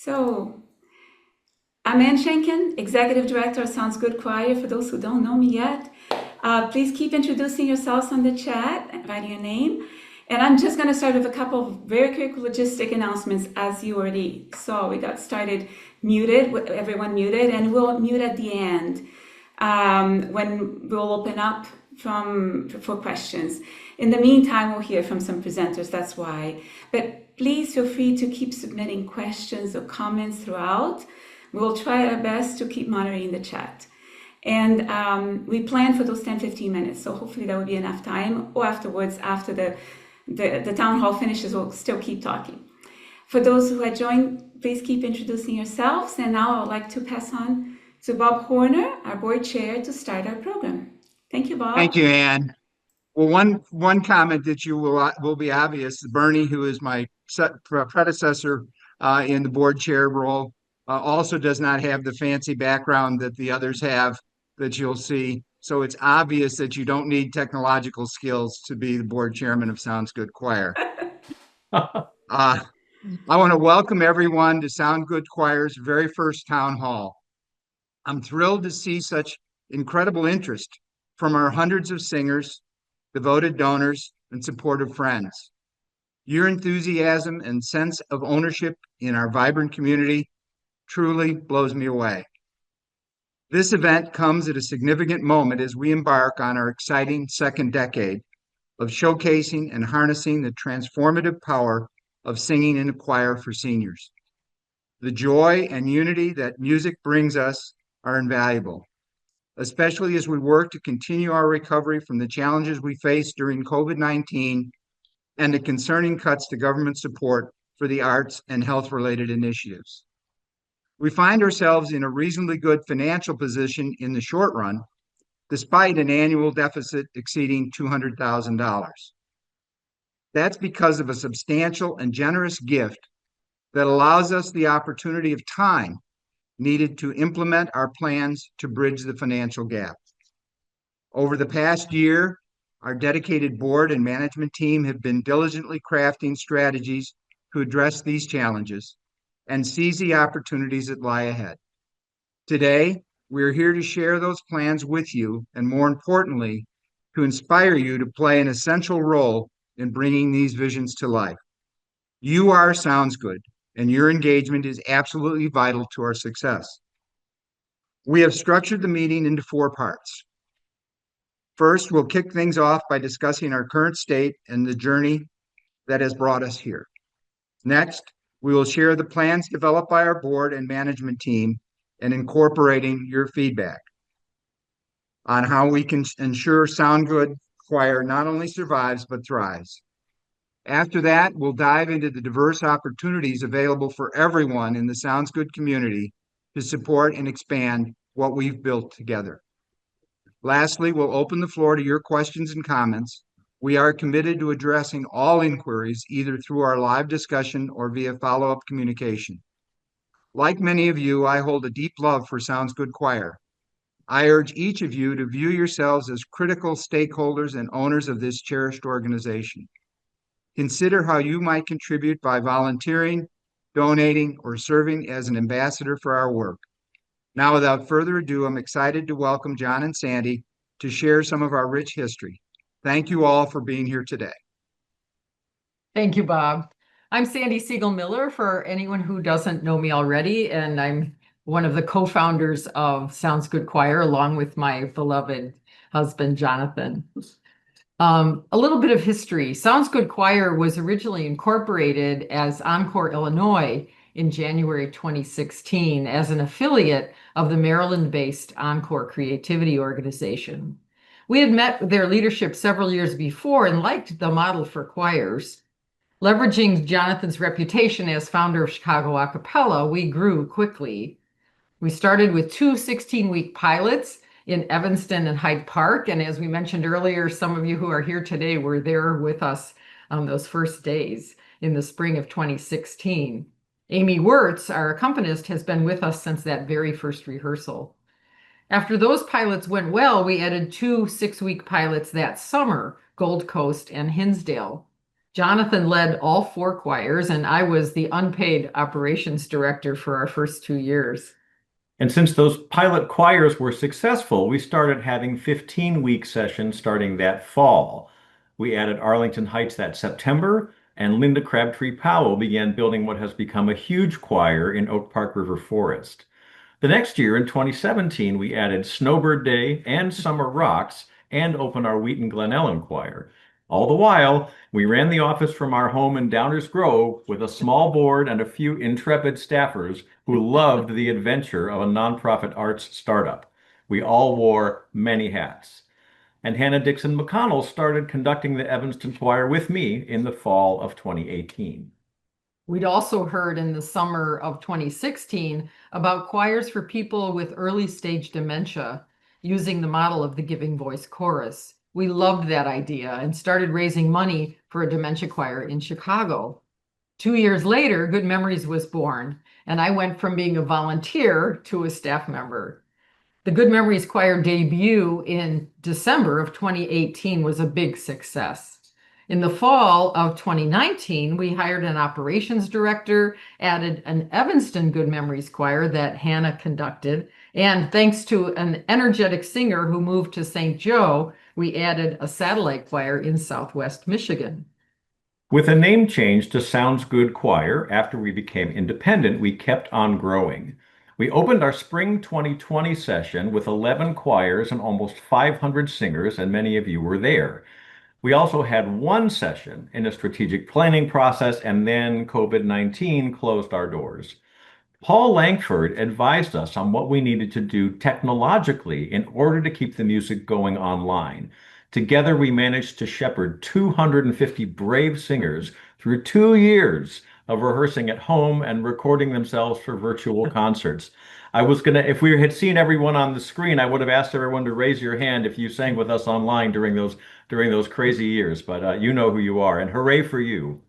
So, I'm Ann Schenken, Executive Director of Sounds Good Choir. For those who don't know me yet, please keep introducing yourselves on the chat and writing your name. And I'm just going to start with a couple of very quick logistic announcements as you already saw. We got started muted, with everyone muted, and we'll mute at the end when we'll open up for questions. In the meantime, we'll hear from some presenters, that's why. But please feel free to keep submitting questions or comments throughout. We'll try our best to keep monitoring the chat. And we plan for those 10-15 minutes, so hopefully that will be enough time, or afterwards, after the town hall finishes, we'll still keep talking. For those who had joined, please keep introducing yourselves. And now I would like to pass on to Bob Horner, our board chair, to start our program. Thank you, Bob. Thank you, Ann. Well, one comment that you will be obvious. Bernie, who is my predecessor in the board chair role, also does not have the fancy background that the others have that you'll see. So it's obvious that you don't need technological skills to be the board chairman of Sounds Good Choir. I want to welcome everyone to Sound Good Choir's very first town hall. I'm thrilled to see such incredible interest from our hundreds of singers, devoted donors, and supportive friends. Your enthusiasm and sense of ownership in our vibrant community truly blows me away. This event comes at a significant moment as we embark on our exciting second decade of showcasing and harnessing the transformative power of singing in a choir for seniors. The joy and unity that music brings us are invaluable, especially as we work to continue our recovery from the challenges we faced during COVID-19 and the concerning cuts to government support for the arts and health-related initiatives. We find ourselves in a reasonably good financial position in the short run, despite an annual deficit exceeding $200,000. That's because of a substantial and generous gift that allows us the opportunity of time needed to implement our plans to bridge the financial gap. Over the past year, our dedicated board and management team have been diligently crafting strategies to address these challenges and seize the opportunities that lie ahead. Today, we are here to share those plans with you, and more importantly, to inspire you to play an essential role in bringing these visions to life. You are Sounds Good, and your engagement is absolutely vital to our success. We have structured the meeting into 4 parts. First, we'll kick things off by discussing our current state and the journey that has brought us here. Next, we will share the plans developed by our board and management team and incorporating your feedback on how we can ensure Sound Good Choir not only survives, but thrives. After that, we'll dive into the diverse opportunities available for everyone in the Sounds Good community to support and expand what we've built together. Lastly, we'll open the floor to your questions and comments. We are committed to addressing all inquiries either through our live discussion or via follow-up communication. Like many of you, I hold a deep love for Sounds Good Choir. I urge each of you to view yourselves as critical stakeholders and owners of this cherished organization. Consider how you might contribute by volunteering, donating, or serving as an ambassador for our work. Now, without further ado, I'm excited to welcome John and Sandy to share some of our rich history. Thank you all for being here today. Thank you, Bob. I'm Sandy Siegel Miller, for anyone who doesn't know me already, and I'm one of the co-founders of Sounds Good Choir, along with my beloved husband, Jonathan. A little bit of history. Sounds Good Choir was originally incorporated as Encore Illinois in January 2016 as an affiliate of the Maryland-based Encore Creativity Organization. We had met their leadership several years before and liked the model for choirs. Leveraging Jonathan's reputation as founder of Chicago Acapella, we grew quickly. We started with 2 16-week pilots in Evanston and Hyde Park. And as we mentioned earlier, some of you who are here today were there with us on those first days in the spring of 2016. Amy Wirtz, our accompanist, has been with us since that very first rehearsal. After those pilots went well, we added 2 6-week pilots that summer, Gold Coast and Hinsdale. Jonathan led all 4 choirs, and I was the unpaid operations director for our first 2 years. And since those pilot choirs were successful, we started having 15-week sessions starting that fall. We added Arlington Heights that September, and Linda Crabtree Powell began building what has become a huge choir in Oak Park River Forest. The next year, in 2017, we added Snowbird Day and Summer Rocks and opened our Wheaton Glen Ellen Choir. All the while, we ran the office from our home in Downers Grove with a small board and a few intrepid staffers who loved the adventure of a nonprofit arts startup. We all wore many hats. And Hannah Dixon McConnell started conducting the Evanston Choir with me in the fall of 2018. We'd also heard in the summer of 2016 about choirs for people with early stage dementia using the model of the Giving Voice Chorus. We loved that idea and started raising money for a dementia choir in Chicago. 2 years later, Good Memories was born, and I went from being a volunteer to a staff member. The Good Memories Choir debut in December of 2018 was a big success. In the fall of 2019, we hired an operations director, added an Evanston Good Memories Choir that Hannah conducted, and thanks to an energetic singer who moved to St. Joe, we added a satellite choir in Southwest Michigan. With a name change to Sounds Good Choir after we became independent, we kept on growing. We opened our spring 2020 session with 11 choirs and almost 500 singers, and many of you were there. We also had one session in a strategic planning process, and then COVID-19 closed our doors. Paul Langford advised us on what we needed to do technologically in order to keep the music going online. Together, we managed to shepherd 250 brave singers through 2 years of rehearsing at home and recording themselves for virtual concerts. If we had seen everyone on the screen, I would have asked everyone to raise your hand if you sang with us online during those crazy years, but you know who you are, and hooray for you.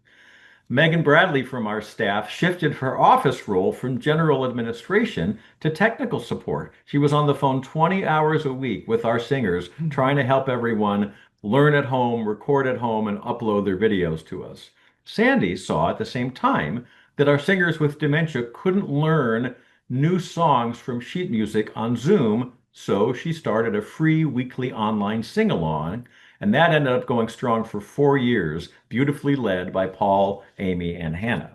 Megan Bradley from our staff shifted her office role from general administration to technical support. She was on the phone 20 hours a week with our singers, trying to help everyone learn at home, record at home, and upload their videos to us. Sandy saw at the same time that our singers with dementia couldn't learn new songs from sheet music on Zoom, so she started a free weekly online sing-along, and that ended up going strong for 4 years, beautifully led by Paul, Amy, and Hannah.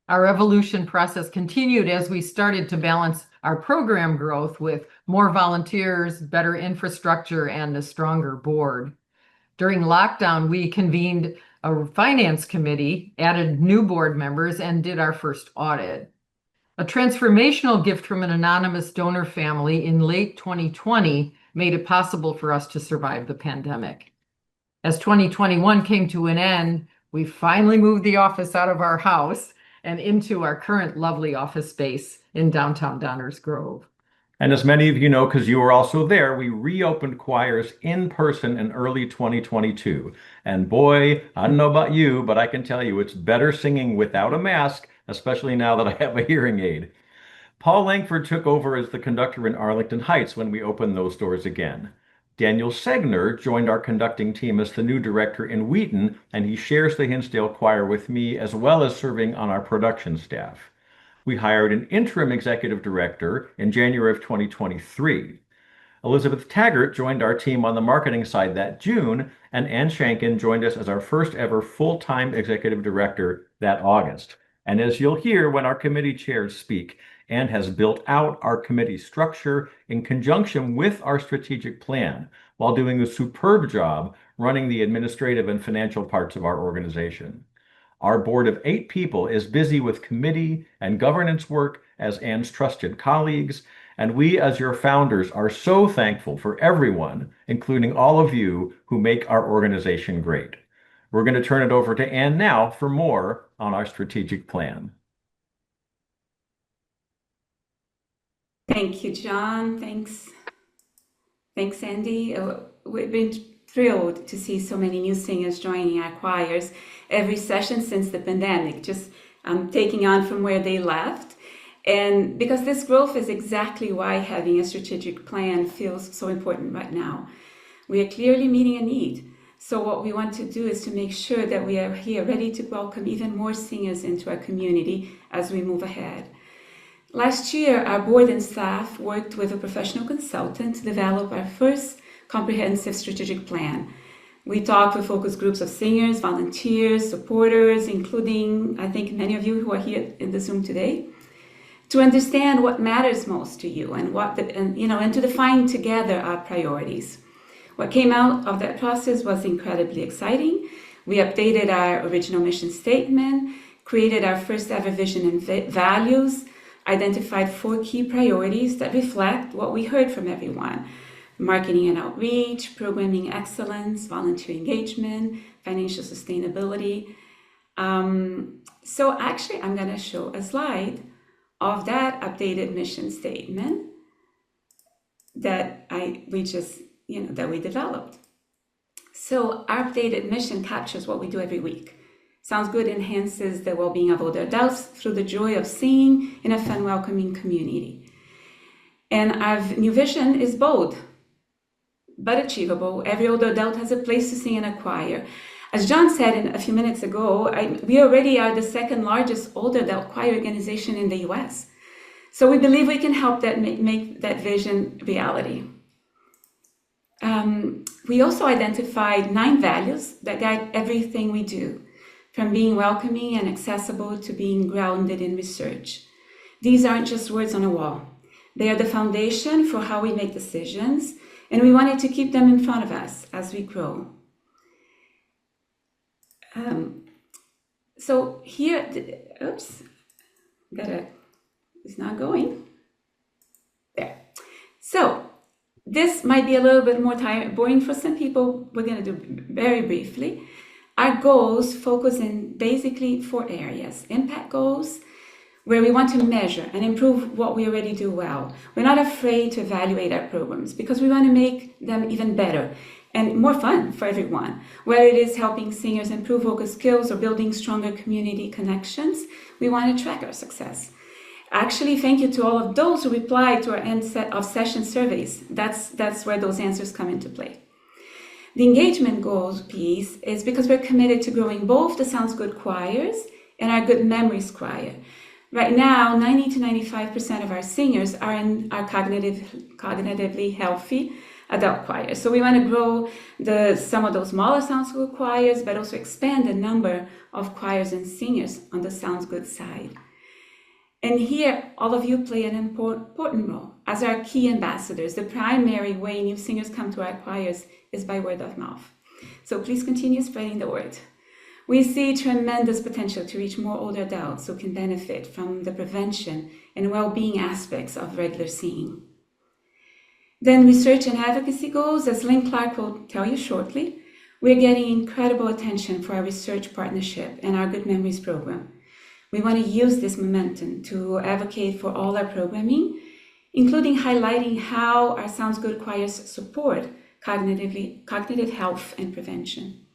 Our evolution process continued as we started to balance our program growth with more volunteers, better infrastructure, and a stronger board. During lockdown, we convened a finance committee, added new board members, and did our first audit. A transformational gift from an anonymous donor family in late 2020 made it possible for us to survive the pandemic. As 2021 came to an end, we finally moved the office out of our house and into our current lovely office space in downtown Downers Grove. And as many of you know, because you were also there, we reopened choirs in person in early 2022. And boy, I don't know about you, but I can tell you it's better singing without a mask, especially now that I have a hearing aid. Paul Langford took over as the conductor in Arlington Heights when we opened those doors again. Daniel Segner joined our conducting team as the new director in Wheaton, and he shares the Hinsdale Choir with me as well as serving on our production staff. We hired an interim executive director in January of 2023. Elizabeth Taggart joined our team on the marketing side that June, and Ann Shankin joined us as our first ever full-time executive director that August. And as you'll hear when our committee chairs speak, Ann has built out our committee structure in conjunction with our strategic plan while doing a superb job running the administrative and financial parts of our organization. Our board of 8 people is busy with committee and governance work as Ann's trusted colleagues, and we as your founders are so thankful for everyone, including all of you who make our organization great. We're going to turn it over to Ann now for more on our strategic plan. Thank you, John. Thanks, Andy. We've been thrilled to see so many new singers joining our choirs every session since the pandemic, just taking on from where they left. And because this growth is exactly why having a strategic plan feels so important right now. We are clearly meeting a need. So what we want to do is to make sure that we are here ready to welcome even more singers into our community as we move ahead. Last year, our board and staff worked with a professional consultant to develop our first comprehensive strategic plan. We talked with focus groups of singers, volunteers, supporters, including, I think, many of you who are here in the Zoom today, to understand what matters most to you and to define together our priorities. What came out of that process was incredibly exciting. We updated our original mission statement, created our first ever vision and values, identified 4 key priorities that reflect what we heard from everyone: marketing and outreach, programming excellence, volunteer engagement, financial sustainability. So actually, I'm going to show a slide of that updated mission statement that we developed. So our updated mission captures what we do every week. Sounds Good enhances the well-being of older adults through the joy of singing in a fun, welcoming community. And our new vision is bold, but achievable. Every older adult has a place to sing in a choir. As John said a few minutes ago, we already are the second largest older adult choir organization in the US. So we believe we can help that make that vision reality. We also identified 9 values that guide everything we do, from being welcoming and accessible to being grounded in research. These aren't just words on a wall. They are the foundation for how we make decisions, and we wanted to keep them in front of us as we grow. So here, it's not going. There. So this might be a little bit more boring for some people. We're going to do very briefly. Our goals focus in basically 4 areas. Impact goals, where we want to measure and improve what we already do well. We're not afraid to evaluate our programs because we want to make them even better and more fun for everyone. Whether it is helping singers improve vocal skills or building stronger community connections, we want to track our success. Actually, thank you to all of those who replied to our end set of session surveys. That's where those answers come into play. The engagement goals piece is because we're committed to growing both the Sounds Good choirs and our Good Memories choir. Right now, 90 to 95% of our singers are in our cognitively healthy adult choirs. So we want to grow some of those smaller Sounds Good choirs, but also expand the number of choirs and singers on the Sounds Good side. And here, all of you play an important role as our key ambassadors. The primary way new singers come to our choirs is by word of mouth. So please continue spreading the word. We see tremendous potential to reach more older adults who can benefit from the prevention and well-being aspects of regular singing. Then research and advocacy goals, as Lynn Clark will tell you shortly, we're getting incredible attention for our research partnership and our Good Memories program. We want to use this momentum to advocate for all our programming, including highlighting how our Sounds Good choirs support cognitive health and prevention.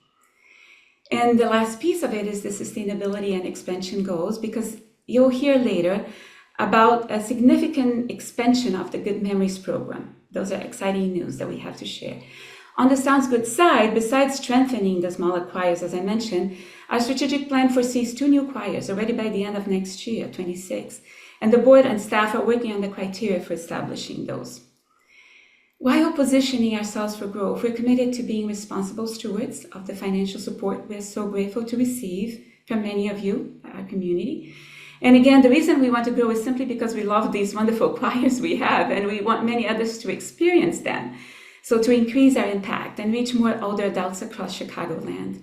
And the last piece of it is the sustainability and expansion goals, because you'll hear later about a significant expansion of the Good Memories program. Those are exciting news that we have to share. On the Sounds Good side, besides strengthening the smaller choirs, as I mentioned, our strategic plan foresees 2 new choirs already by the end of next year, 26, and the board and staff are working on the criteria for establishing those. While positioning ourselves for growth, we're committed to being responsible stewards of the financial support we're so grateful to receive from many of you, our community. And again, the reason we want to grow is simply because we love these wonderful choirs we have, and we want many others to experience them. So to increase our impact and reach more older adults across Chicagoland.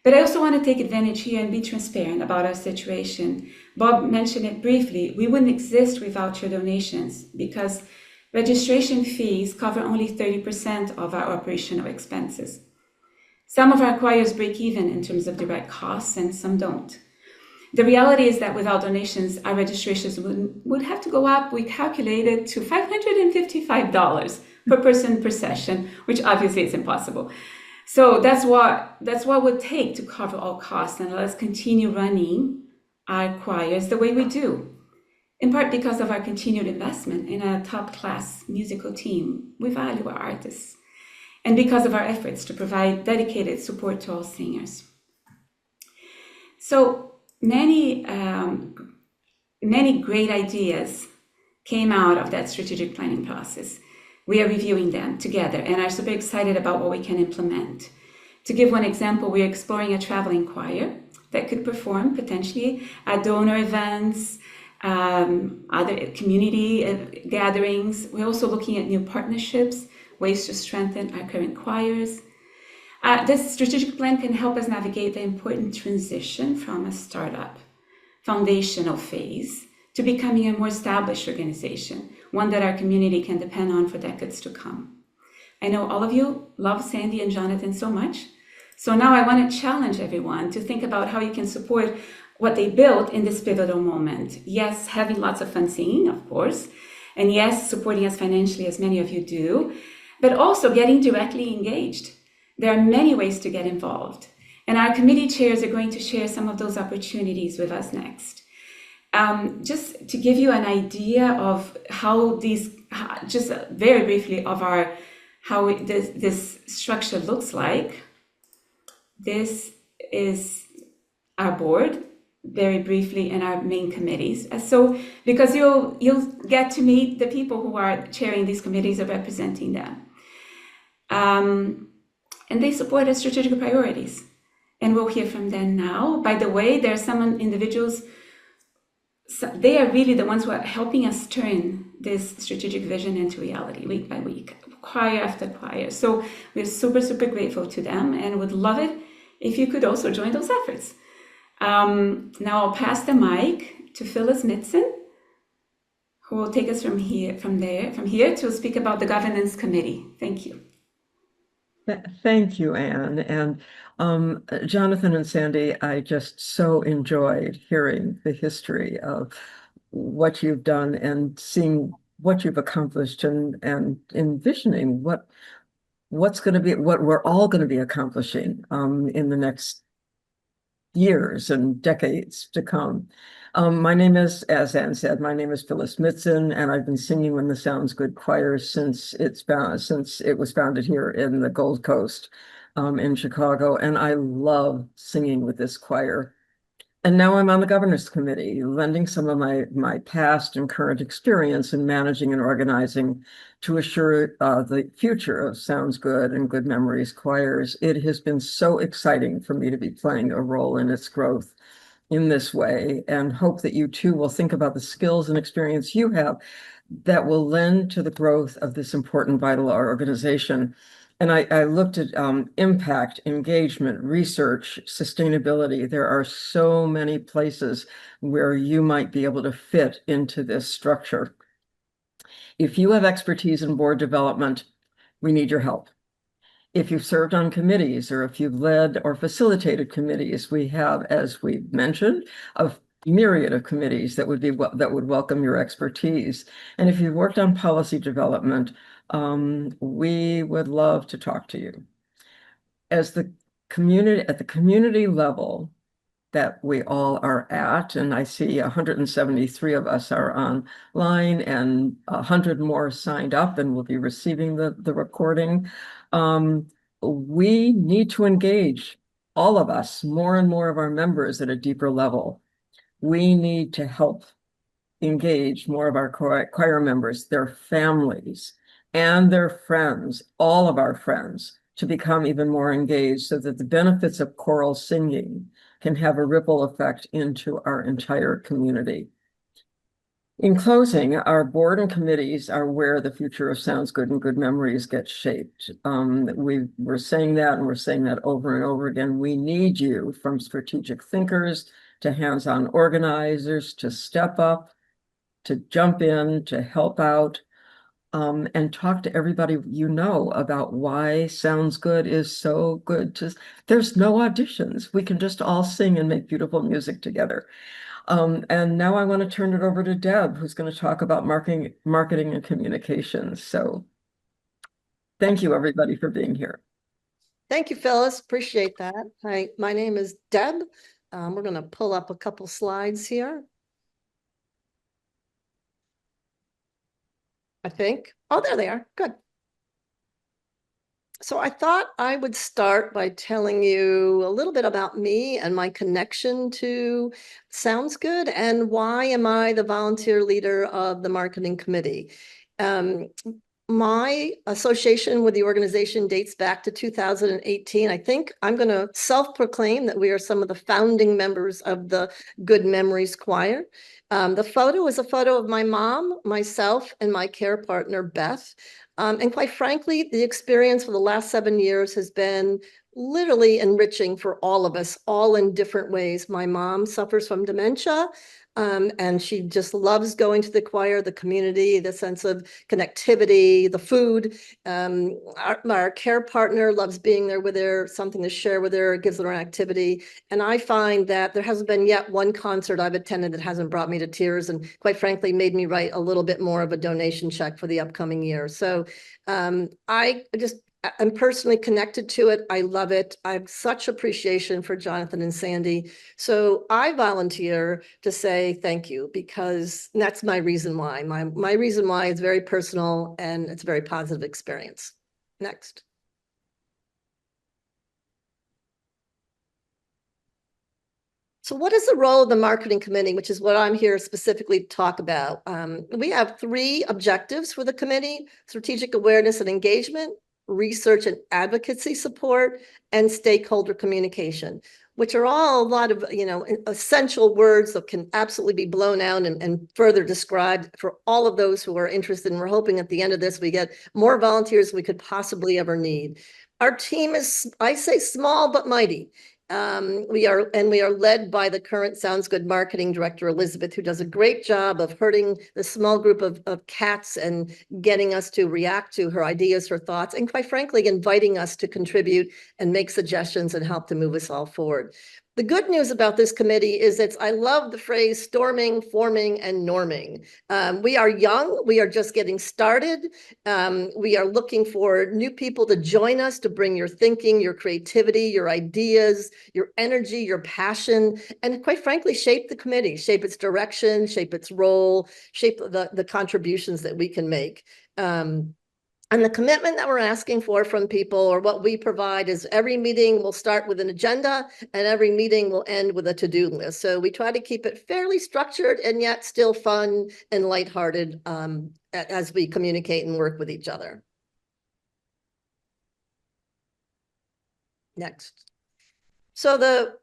But I also want to take advantage here and be transparent about our situation. Bob mentioned it briefly. We wouldn't exist without your donations because registration fees cover only 30% of our operational expenses. Some of our choirs break even in terms of direct costs and some don't. The reality is that without donations, our registrations would have to go up, we calculated, to $555 per person per session, which obviously is impossible. So that's what it would take to cover all costs and let us continue running our choirs the way we do, in part because of our continued investment in a top-class musical team. We value our artists. and because of our efforts to provide dedicated support to all singers. So many great ideas came out of that strategic planning process. We are reviewing them together and are super excited about what we can implement. To give one example, we're exploring a traveling choir that could perform potentially at donor events, other community gatherings. We're also looking at new partnerships, ways to strengthen our current choirs. This strategic plan can help us navigate the important transition from a startup foundational phase to becoming a more established organization, one that our community can depend on for decades to come. I know all of you love Sandy and Jonathan so much. So now I want to challenge everyone to think about how you can support what they built in this pivotal moment. Yes, having lots of fun singing, of course. And yes, supporting us financially, as many of you do, but also getting directly engaged. There are many ways to get involved. And our committee chairs are going to share some of those opportunities with us next. Just to give you an idea of how these, just very briefly of how this structure looks like. This is our board, very briefly, and our main committees. So, because you'll get to meet the people who are chairing these committees or representing them. And they support our strategic priorities. And we'll hear from them now. By the way, there are some individuals, they are really the ones who are helping us turn this strategic vision into reality week by week, choir after choir. So we're super, super grateful to them and would love it if you could also join those efforts. Now I'll pass the mic to Phyllis Mitzen, who will take us from here to speak about the governance committee. Thank you. Thank you, Anne. And Jonathan and Sandy, I just so enjoyed hearing the history of what you've done and seeing what you've accomplished and envisioning what's going to be, what we're all going to be accomplishing in the next years and decades to come. My name is, as Anne said, my name is Phyllis Mitzen, and I've been singing with the Sounds Good Choir since it was founded here in the Gold Coast in Chicago, and I love singing with this choir. And now I'm on the governance committee, lending some of my past and current experience in managing and organizing to assure the future of Sounds Good and Good Memories choirs. It has been so exciting for me to be playing a role in its growth in this way, and hope that you too will think about the skills and experience you have that will lend to the growth of this important vital organization. And I looked at impact, engagement, research, sustainability. There are so many places where you might be able to fit into this structure. If you have expertise in board development, we need your help. If you've served on committees or if you've led or facilitated committees, we have, as we mentioned, a myriad of committees that would welcome your expertise. And if you've worked on policy development, we would love to talk to you. At the community level that we all are at, and I see 173 of us are online and 100 more signed up and will be receiving the recording. We need to engage, all of us, more and more of our members at a deeper level. We need to help engage more of our choir members, their families, and their friends, all of our friends, to become even more engaged so that the benefits of choral singing can have a ripple effect into our entire community. In closing, our board and committees are where the future of Sounds Good and Good Memories gets shaped. We're saying that, and we're saying that over and over again. We need you, from strategic thinkers to hands-on organizers, to step up, to jump in, to help out, and talk to everybody you know about why Sounds Good is so good. There's no auditions. We can just all sing and make beautiful music together. And now I want to turn it over to Deb, who's going to talk about marketing and communications. So thank you, everybody, for being here. Thank you, Phyllis. Appreciate that. Hi, my name is Deb. We're going to pull up a couple slides here. I think. Oh, there they are. Good. So I thought I would start by telling you a little bit about me and my connection to Sounds Good and why am I the volunteer leader of the marketing committee. My association with the organization dates back to 2018. I think I'm going to self-proclaim that we are some of the founding members of the Good Memories Choir. The photo is a photo of my mom, myself, and my care partner, Beth. And quite frankly, the experience for the last 7 years has been literally enriching for all of us, all in different ways. My mom suffers from dementia, and she just loves going to the choir, the community, the sense of connectivity, the food. Our care partner loves being there with her, something to share with her, gives her an activity. And I find that there hasn't been yet one concert I've attended that hasn't brought me to tears and quite frankly made me write a little bit more of a donation check for the upcoming year. So I'm personally connected to it. I love it. I have such appreciation for Jonathan and Sandy. So I volunteer to say thank you because that's my reason why. My reason why is very personal and it's a very positive experience. Next. So what is the role of the marketing committee, which is what I'm here specifically to talk about? We have 3 objectives for the committee: strategic awareness and engagement, research and advocacy support, and stakeholder communication, which are all a lot of, essential words that can absolutely be blown out and further described for all of those who are interested. And we're hoping at the end of this, we get more volunteers than we could possibly ever need. Our team is, I say, small but mighty. We are led by the current Sounds Good marketing director, Elizabeth, who does a great job of herding the small group of cats and getting us to react to her ideas, her thoughts, and quite frankly, inviting us to contribute and make suggestions and help to move us all forward. The good news about this committee is I love the phrase storming, forming, and norming. We are young. We are just getting started. We are looking for new people to join us, to bring your thinking, your creativity, your ideas, your energy, your passion, and quite frankly, shape the committee, shape its direction, shape its role, shape the contributions that we can make. And the commitment that we're asking for from people, or what we provide, is every meeting will start with an agenda and every meeting will end with a to-do list. So we try to keep it fairly structured and yet still fun and lighthearted as we communicate and work with each other. Next. So the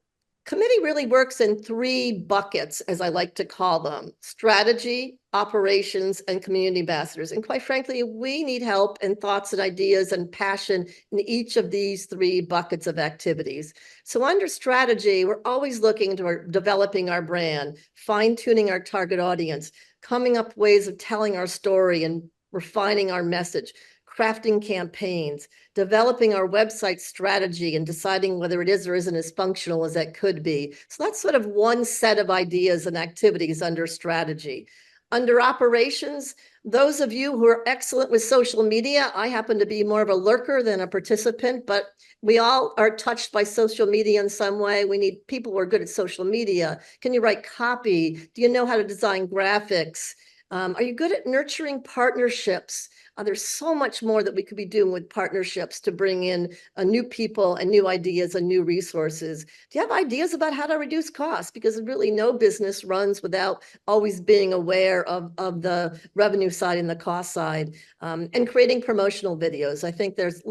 committee really works in 3 buckets, as I like to call them: strategy, operations, and community ambassadors. And quite frankly, we need help and thoughts and ideas and passion in each of these 3 buckets of activities. So under strategy, we're always looking to developing our brand, fine-tuning our target audience, coming up ways of telling our story and refining our message, crafting campaigns, developing our website strategy and deciding whether it is or isn't as functional as it could be. So that's sort of one set of ideas and activities under strategy. Under operations, those of you who are excellent with social media, I happen to be more of a lurker than a participant, but we all are touched by social media in some way. We need people who are good at social media. Can you write copy? Do you know how to design graphics? Are you good at nurturing partnerships? There's so much more that we could be doing with partnerships to bring in new people and new ideas and new resources. Do you have ideas about how to reduce costs? Because really no business runs without always being aware of the revenue side and the cost side, and creating promotional videos. I think there's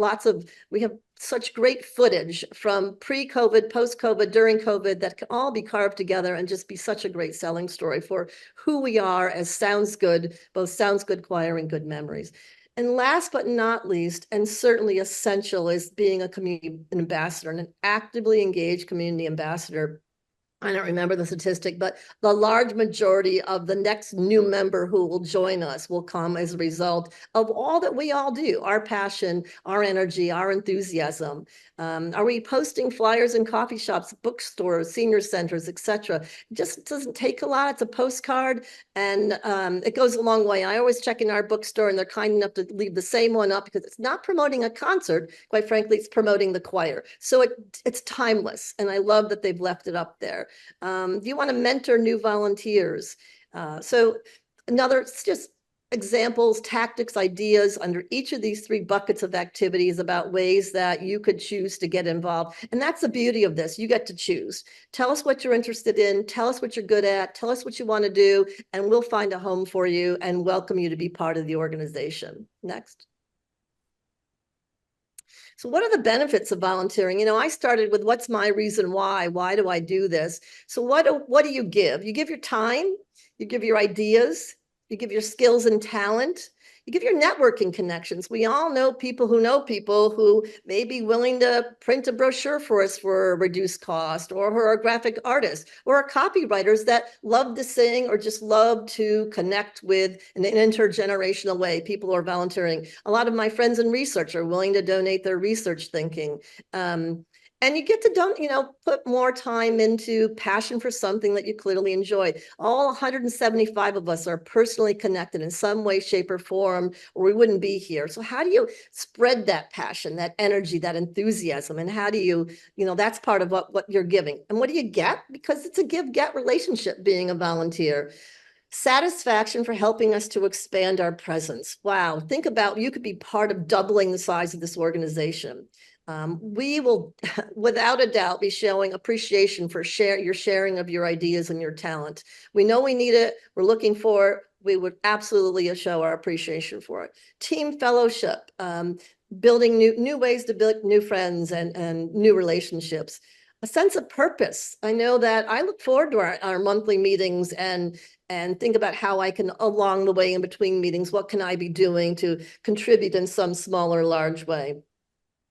we have such great footage from pre-COVID, post-COVID, during COVID that can all be carved together and just be such a great selling story for who we are as Sounds Good, both Sounds Good Choir and Good Memories. And last but not least, and certainly essential, is being a community ambassador and an actively engaged community ambassador. I don't remember the statistic, but the large majority of the next new member who will join us will come as a result of all that we all do, our passion, our energy, our enthusiasm. Are we posting flyers in coffee shops, bookstores, senior centers, etc.? It just doesn't take a lot. It's a postcard, and it goes a long way. I always check in our bookstore, and they're kind enough to leave the same one up because it's not promoting a concert. Quite frankly, it's promoting the choir. So it's timeless, and I love that they've left it up there. Do you want to mentor new volunteers? So it's just examples, tactics, ideas under each of these 3 buckets of activities about ways that you could choose to get involved. And that's the beauty of this. You get to choose. Tell us what you're interested in. Tell us what you're good at. Tell us what you want to do, and we'll find a home for you and welcome you to be part of the organization. Next. So what are the benefits of volunteering? You know, I started with what's my reason why? Why do I do this? So what do you give? You give your time, you give your ideas, you give your skills and talent, you give your networking connections. We all know people who may be willing to print a brochure for us for a reduced cost, or who are graphic artists or copywriters that love to sing or just love to connect with in an intergenerational way. People who are volunteering. A lot of my friends in research are willing to donate their research thinking. And you get to put more time into passion for something that you clearly enjoy. All 175 of us are personally connected in some way, shape, or form, or we wouldn't be here. So how do you spread that passion, that energy, that enthusiasm? And how do you, that's part of what you're giving. And what do you get? Because it's a give-get relationship being a volunteer. Satisfaction for helping us to expand our presence. Wow, think about, you could be part of doubling the size of this organization. We will, without a doubt, be showing appreciation for your sharing of your ideas and your talent. We know we need it. We're looking for it. We would absolutely show our appreciation for it. Team fellowship, building new ways to build new friends and new relationships. A sense of purpose. I know that I look forward to our monthly meetings and think about how I can, along the way in between meetings, what can I be doing to contribute in some small or large way.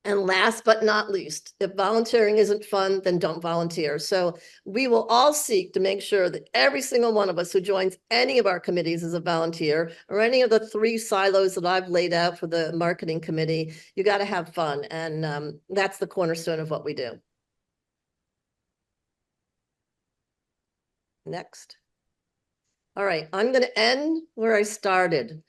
And last but not least, if volunteering isn't fun, then don't volunteer. So we will all seek to make sure that every single one of us who joins any of our committees as a volunteer, or any of the 3 silos that I've laid out for the marketing committee, you got to have fun. And that's the cornerstone of what we do. Next. All right, I'm going to end where I started.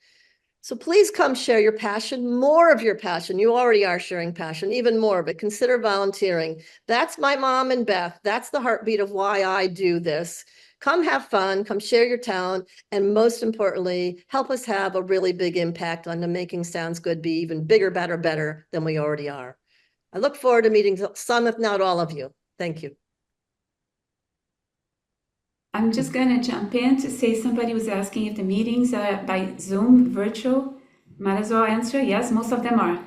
So please come share your passion, more of your passion. You already are sharing passion, even more of it. Consider volunteering. That's my mom and Beth. That's the heartbeat of why I do this. Come have fun, come share your talent, and most importantly, help us have a really big impact on the making Sounds Good be even bigger, better than we already are. I look forward to meeting some, if not all of you. Thank you. I'm just going to jump in to say somebody was asking if the meetings are by Zoom virtual. Might as well answer yes, most of them are.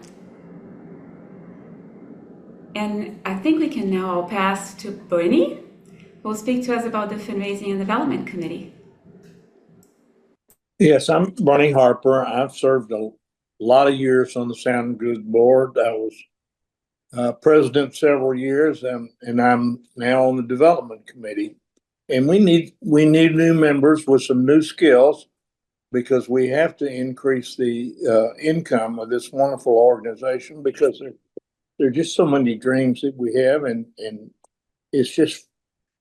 And I think we can now pass to Bernie, who will speak to us about the Fundraising and Development Committee. Yes, I'm Bernie Harper. I've served a lot of years on the Sound Good board. I was president several years, and I'm now on the development committee. And we need new members with some new skills, because we have to increase the income of this wonderful organization, because there are just so many dreams that we have, and it's just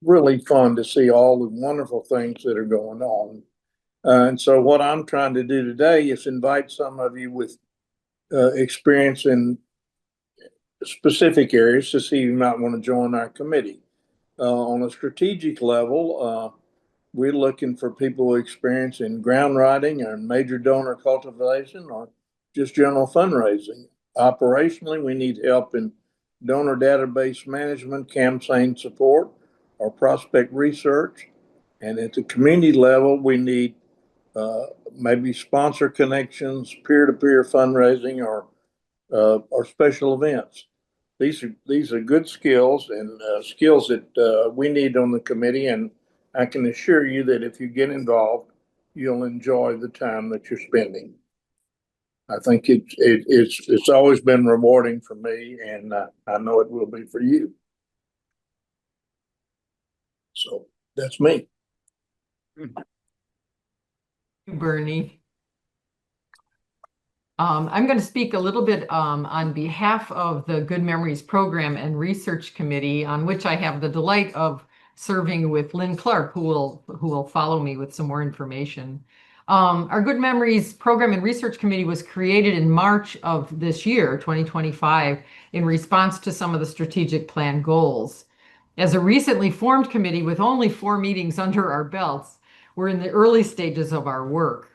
really fun to see all the wonderful things that are going on. And so what I'm trying to do today is invite some of you with experience in specific areas to see if you might want to join our committee. On a strategic level, we're looking for people with experience in grant writing and major donor cultivation, or just general fundraising. Operationally, we need help in donor database management, campaign support, or prospect research. And at the community level, we need maybe sponsor connections, peer-to-peer fundraising, or special events. These are good skills, and skills that we need on the committee. And I can assure you that if you get involved, you'll enjoy the time that you're spending. I think it's always been rewarding for me, and I know it will be for you. So that's me. Bernie. I'm going to speak a little bit on behalf of the Good Memories Program and Research Committee, on which I have the delight of serving with Lynn Clark, who will follow me with some more information. Our Good Memories Program and Research Committee was created in March of this year, 2025, in response to some of the strategic plan goals. As a recently formed committee with only 4 meetings under our belts, we're in the early stages of our work.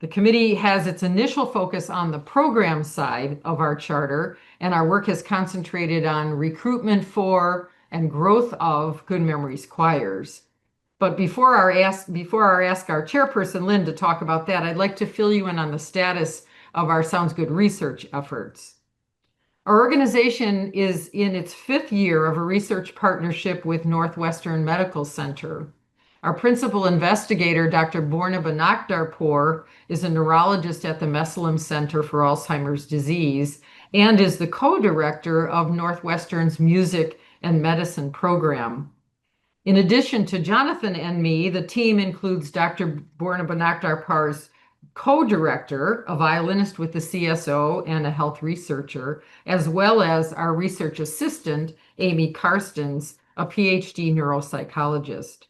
The committee has its initial focus on the program side of our charter, and our work has concentrated on recruitment for and growth of Good Memories choirs. But before I ask our chairperson, Lynn, to talk about that, I'd like to fill you in on the status of our Sounds Good research efforts. Our organization is in its 5th year of a research partnership with Northwestern Medical Center. Our principal investigator, Dr. Borna Banakdarpour, is a neurologist at the Meselam Center for Alzheimer's Disease and is the co-director of Northwestern's Music and Medicine program. In addition to Jonathan and me, the team includes Dr. Borna Banakdarpour's co-director, a violinist with the CSO and a health researcher, as well as our research assistant, Amy Karstens, a PhD neuropsychologist.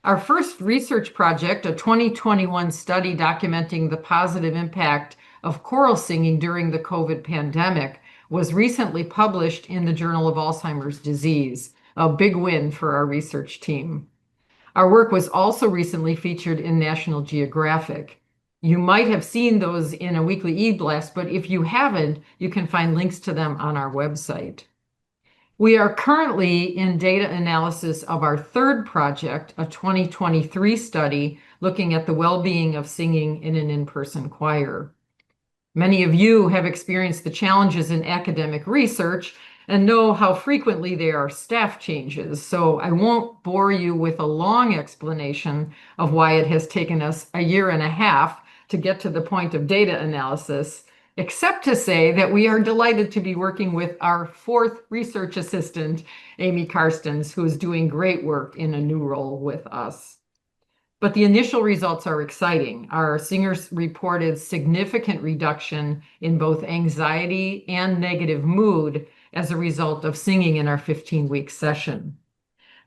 Our first research project, a 2021 study documenting the positive impact of choral singing during the COVID pandemic, was recently published in the Journal of Alzheimer's Disease, a big win for our research team. Our work was also recently featured in National Geographic. You might have seen those in a weekly e-blast, but if you haven't, you can find links to them on our website. We are currently in data analysis of our 3rd project, a 2023 study looking at the well-being of singing in an in-person choir. Many of you have experienced the challenges in academic research and know how frequently there are staff changes, so I won't bore you with a long explanation of why it has taken us a year and a half to get to the point of data analysis, except to say that we are delighted to be working with our 4th research assistant, Amy Karstens, who is doing great work in a new role with us. But the initial results are exciting. Our singers reported significant reduction in both anxiety and negative mood as a result of singing in our 15-week session.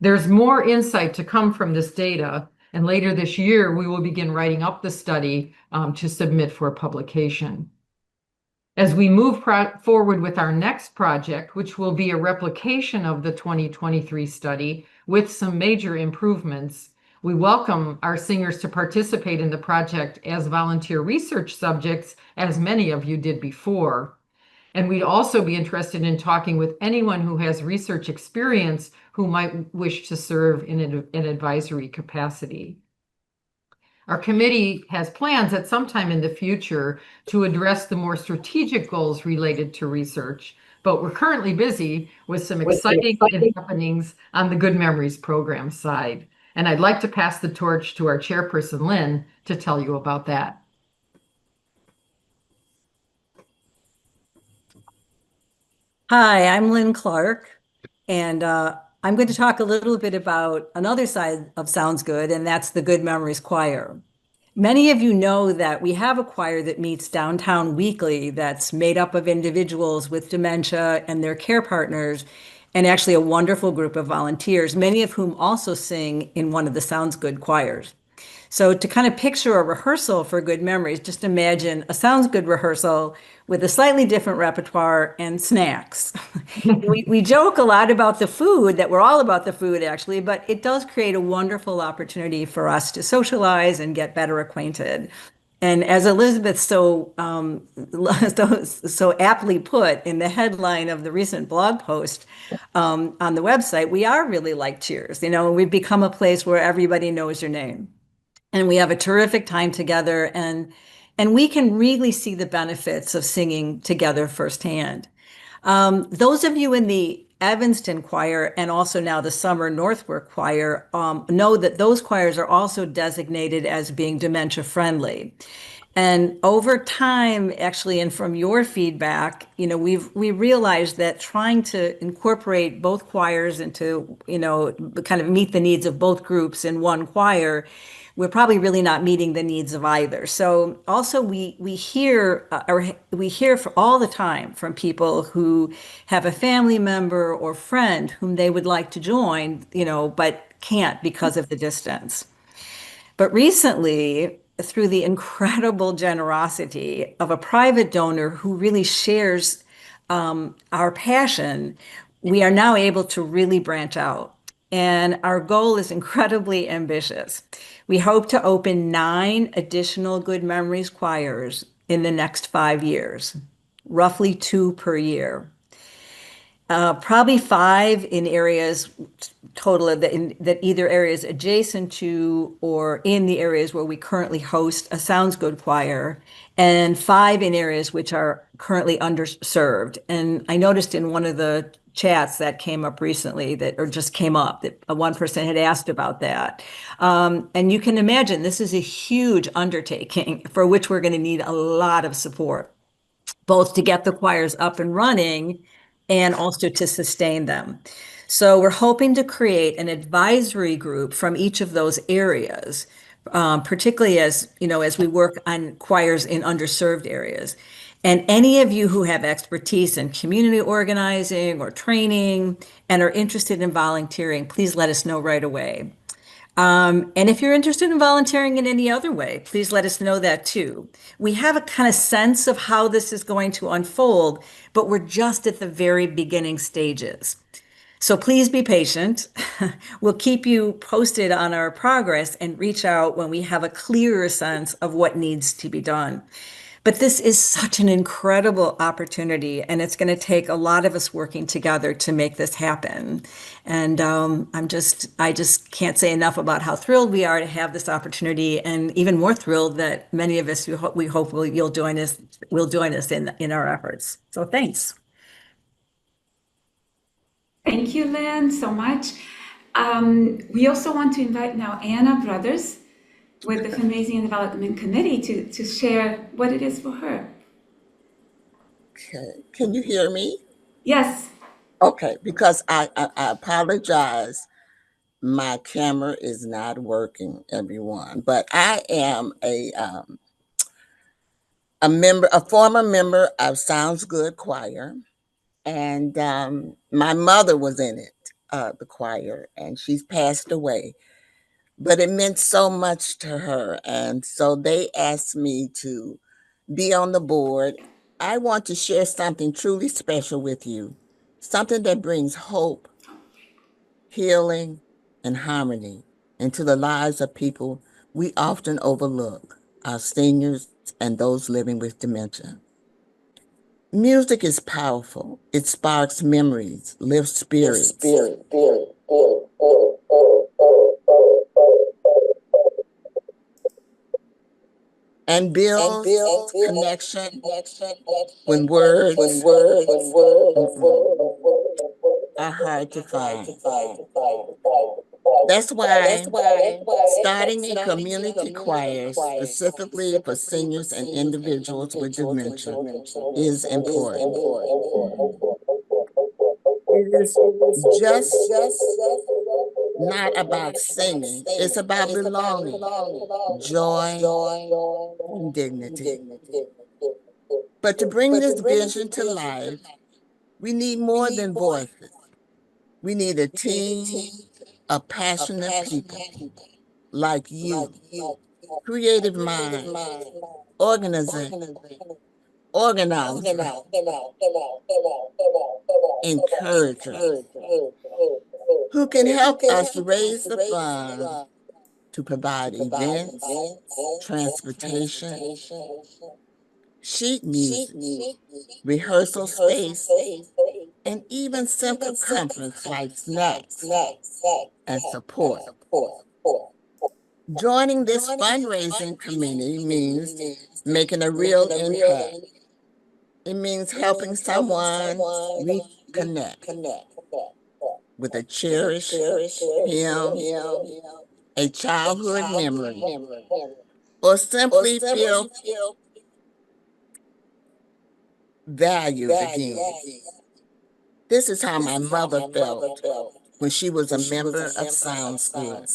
There's more insight to come from this data, and later this year, we will begin writing up the study to submit for publication. As we move forward with our next project, which will be a replication of the 2023 study with some major improvements, we welcome our singers to participate in the project as volunteer research subjects, as many of you did before. And we'd also be interested in talking with anyone who has research experience who might wish to serve in an advisory capacity. Our committee has plans at some time in the future to address the more strategic goals related to research, but we're currently busy with some exciting happenings on the Good Memories program side. And I'd like to pass the torch to our chairperson, Lynn, to tell you about that. Hi, I'm Lynn Clark, and I'm going to talk a little bit about another side of Sounds Good, and that's the Good Memories Choir. Many of you know that we have a choir that meets downtown weekly that's made up of individuals with dementia and their care partners, and actually a wonderful group of volunteers, many of whom also sing in one of the Sounds Good choirs. So to kind of picture a rehearsal for Good Memories, just imagine a Sounds Good rehearsal with a slightly different repertoire and snacks. we joke a lot about the food, that we're all about the food actually, but it does create a wonderful opportunity for us to socialize and get better acquainted. And as Elizabeth so aptly put in the headline of the recent blog post on the website, we are really like Cheers. You know, we've become a place where everybody knows your name. And we have a terrific time together, and we can really see the benefits of singing together firsthand. Those of you in the Evanston Choir and also now the Summer Northwark Choir know that those choirs are also designated as being dementia friendly. And over time, actually, and from your feedback, you know, we realized that trying to incorporate both choirs into, you know, kind of meet the needs of both groups in one choir, we're probably really not meeting the needs of either. So also we hear for all the time from people who have a family member or friend whom they would like to join, you know, but can't because of the distance. But recently, through the incredible generosity of a private donor who really shares our passion, we are now able to really branch out. And our goal is incredibly ambitious. We hope to open 9 additional Good Memories choirs in the next 5 years, roughly 2 per year. Probably 5 in areas total that either areas adjacent to or in the areas where we currently host a Sounds Good choir, and 5 in areas which are currently underserved. And I noticed in one of the chats that came up recently that one person had asked about that. And you can imagine this is a huge undertaking for which we're going to need a lot of support, both to get the choirs up and running and also to sustain them. So we're hoping to create an advisory group from each of those areas, particularly as we work on choirs in underserved areas. And any of you who have expertise in community organizing or training and are interested in volunteering, please let us know right away. And if you're interested in volunteering in any other way, please let us know that too. We have a kind of sense of how this is going to unfold, but we're just at the very beginning stages. So please be patient. We'll keep you posted on our progress and reach out when we have a clearer sense of what needs to be done. But this is such an incredible opportunity, and it's going to take a lot of us working together to make this happen. And I just can't say enough about how thrilled we are to have this opportunity, and even more thrilled that many of us we hope you'll join us in our efforts. So thanks. Thank you, Lynn, so much. We also want to invite now Anna Brothers with the Fundraising and Development Committee to share what it is for her. Okay, can you hear me? Yes. Okay, because I apologize. My camera is not working, everyone. But I am a former member of Sounds Good Choir, and my mother was in it, the choir, and she's passed away. But it meant so much to her, and so they asked me to be on the board. I want to share something truly special with you, something that brings hope, healing, and harmony into the lives of people we often overlook, our seniors and those living with dementia. Music is powerful. It sparks memories, lifts spirits, and builds connection when words are hard to find. That's why starting a community choir specifically for seniors and individuals with dementia is important. It is just not about singing, it's about belonging, joy, and dignity. But to bring this vision to life, we need more than voices. We need a team of passionate people like you, creative minds, organizers, encouragers, who can help us raise the funds to provide events, transportation, sheet music, rehearsal space, and even simple comforts like snacks and support. Joining this fundraising committee means making a real impact. It means helping someone reconnect with a cherished hymn, a childhood memory, or simply feel valued again. This is how my mother felt when she was a member of Sounds Good.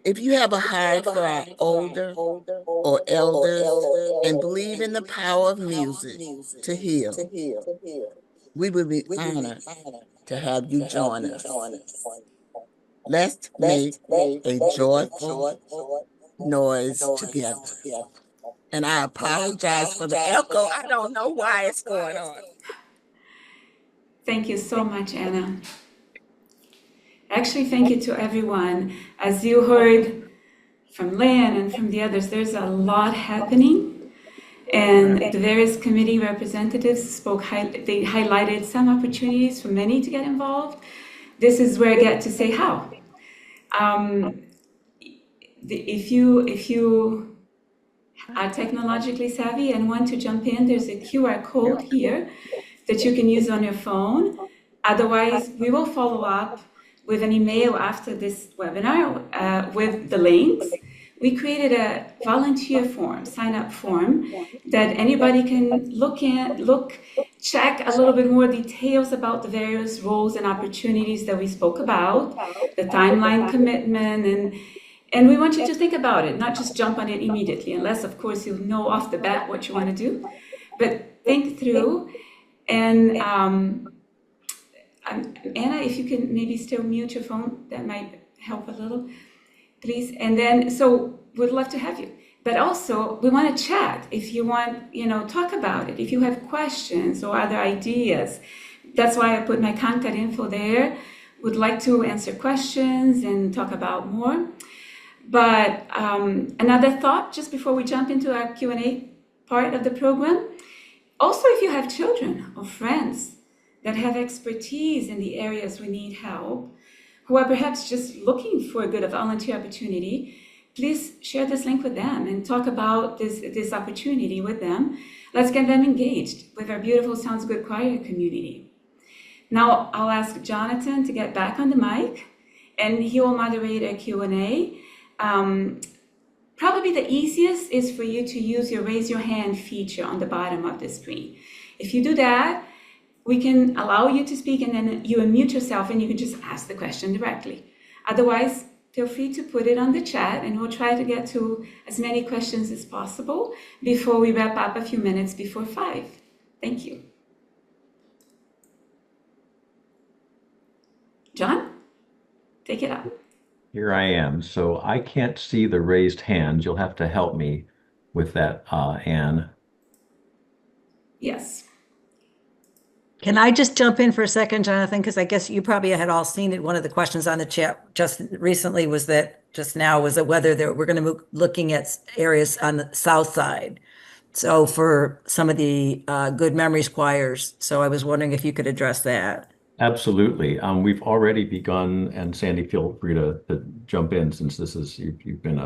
If you have a heart for our older or elders and believe in the power of music to heal, we would be honored to have you join us. Let's make a joyful noise together. And I apologize for the echo. I don't know why it's going on. Thank you so much, Anna. Actually, thank you to everyone. As you heard from Lynn and from the others, there's a lot happening. And the various committee representatives spoke, they highlighted some opportunities for many to get involved. This is where I get to say how. If you are technologically savvy and want to jump in, there's a QR code here that you can use on your phone. Otherwise, we will follow up with an email after this webinar with the links. We created a volunteer form, sign-up form, that anybody can check a little bit more details about the various roles and opportunities that we spoke about, the timeline commitment, and we want you to think about it, not just jump on it immediately, unless, of course, you know off the bat what you want to do. But think through. And Anna, if you can maybe still mute your phone, that might help a little, please. And then, so we'd love to have you. But also, we want to chat. If you want, talk about it. If you have questions or other ideas, that's why I put my contact info there. Would like to answer questions and talk about more. But another thought, just before we jump into our Q&A part of the program, also if you have children or friends that have expertise in the areas we need help, who are perhaps just looking for a good volunteer opportunity, please share this link with them and talk about this opportunity with them. Let's get them engaged with our beautiful Sounds Good Choir community. Now I'll ask Jonathan to get back on the mic and he will moderate a Q&A. Probably the easiest is for you to use your raise your hand feature on the bottom of the screen. If you do that, we can allow you to speak and then you unmute yourself and you can just ask the question directly. Otherwise, feel free to put it on the chat and we'll try to get to as many questions as possible before we wrap up a few minutes before 5. Thank you. John, take it up. Here I am. So I can't see the raised hands. You'll have to help me with that, Anne. Yes. Can I just jump in for a second, Jonathan? Because I guess you probably had all seen it. One of the questions on the chat just recently was that whether we're going to be looking at areas on the south side. So for some of the Good Memories choirs. So I was wondering if you could address that. Absolutely. We've already begun, and Sandy, feel free to jump in since you've been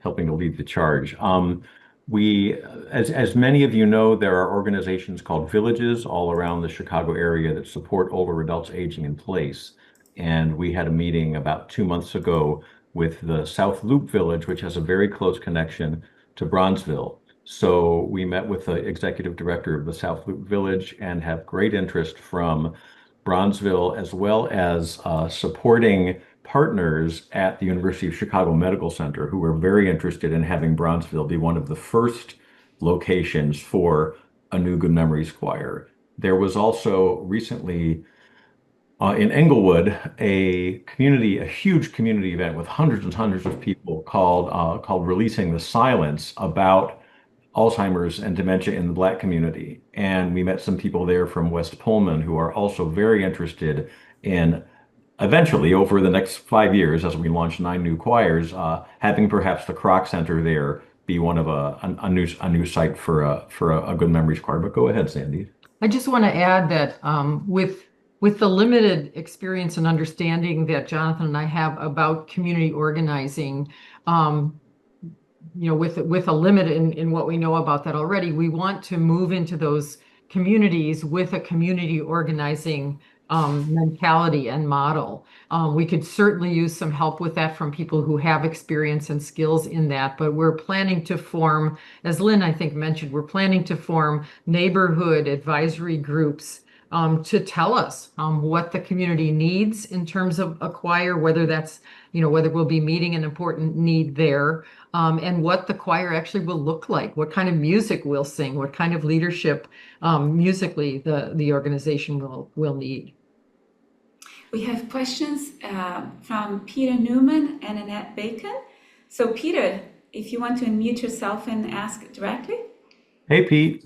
helping to lead the charge. As many of you know, there are organizations called Villages all around the Chicago area that support older adults aging in place. And we had a meeting about 2 months ago with the South Loop Village, which has a very close connection to Bronzeville. So we met with the executive director of the South Loop Village and have great interest from Bronzeville, as well as supporting partners at the University of Chicago Medical Center who are very interested in having Bronzeville be one of the first locations for a new Good Memories choir. There was also recently in Englewood a huge community event with hundreds and hundreds of people called Releasing the Silence about Alzheimer's and dementia in the Black community. And we met some people there from West Pullman who are also very interested in eventually, over the next 5 years, as we launch 9 new choirs, having perhaps the Kroc Center there be one of a new site for a Good Memories choir. But go ahead, Sandy. I just want to add that with the limited experience and understanding that Jonathan and I have about community organizing, with a limit in what we know about that already, we want to move into those communities with a community organizing mentality and model. We could certainly use some help with that from people who have experience and skills in that, but we're planning to form, as Lynn, I think, mentioned, we're planning to form neighborhood advisory groups to tell us what the community needs in terms of a choir, whether that's, whether we'll be meeting an important need there, and what the choir actually will look like, what kind of music we'll sing, what kind of leadership musically the organization will need. We have questions from Peter Newman and Annette Bacon. So Peter, if you want to unmute yourself and ask directly. Hey, Pete.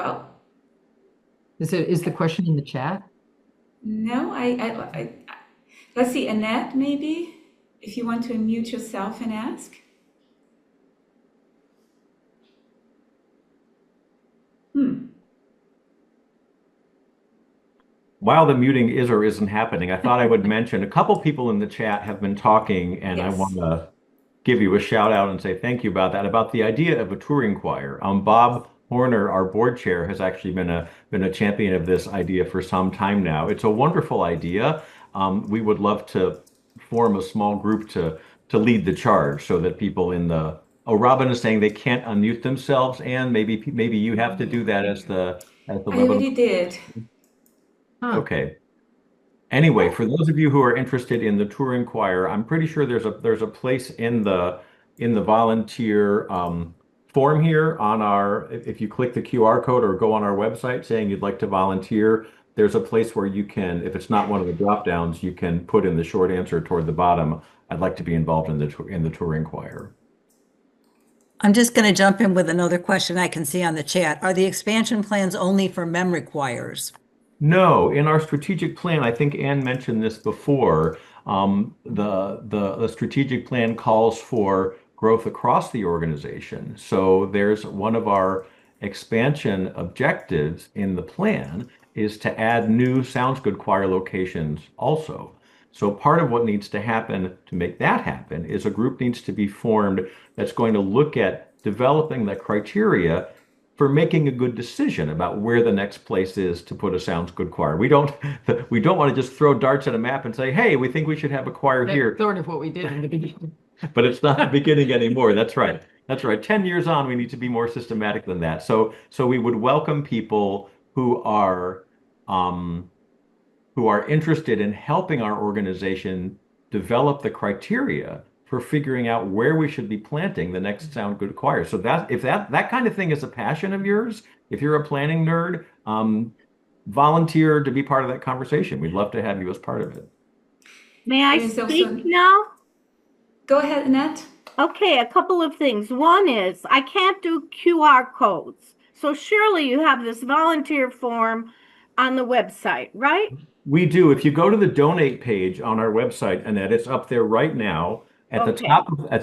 Well, Is the question in the chat? no, let's see, Annette, maybe, if you want to unmute yourself and ask. While the muting is or isn't happening, I thought I would mention a couple people in the chat have been talking, and I Yes. want to give you a shout out and say thank you about that, about the idea of a touring choir. Bob Horner, our board chair, has actually been a champion of this idea for some time now. It's a wonderful idea. We would love to form a small group to lead the charge so that people in the Robin is saying they can't unmute themselves, and maybe you have to do that as the I webinar. already did. Okay. Anyway, for those of you who are interested in the touring choir, I'm pretty sure there's a place in the volunteer form here on if you click the QR code or go on our website saying you'd like to volunteer, there's a place where you can, if it's not one of the drop downs, you can put in the short answer toward the bottom. I'd like to be involved in the touring choir. I'm just going to jump in with another question I can see on the chat. Are the expansion plans only for memory choirs? No, in our strategic plan, I think Ann mentioned this before. The strategic plan calls for growth across the organization. So there's one of our expansion objectives in the plan is to add new Sounds Good choir locations also. So part of what needs to happen to make that happen is a group needs to be formed that's going to look at developing the criteria for making a good decision about where the next place is to put a Sounds Good choir. We don't want to just throw darts at a map and say, hey, we think we should have a choir here. That's sort of what we did in the beginning. But it's not the beginning anymore. That's right. That's right. 10 years on, we need to be more systematic than that. So we would welcome people who are interested in helping our organization develop the criteria for figuring out where we should be planting the next Sound Good choir. So if that kind of thing is a passion of yours, if you're a planning nerd, volunteer to be part of that conversation. We'd love to have you as part of it. May I There's also- speak now? Go ahead, Annette. Okay, a couple of things. One is I can't do QR codes. So surely you have this volunteer form on the website, right? We do. If you go to the donate page on our website, Annette, it's up there right now. At the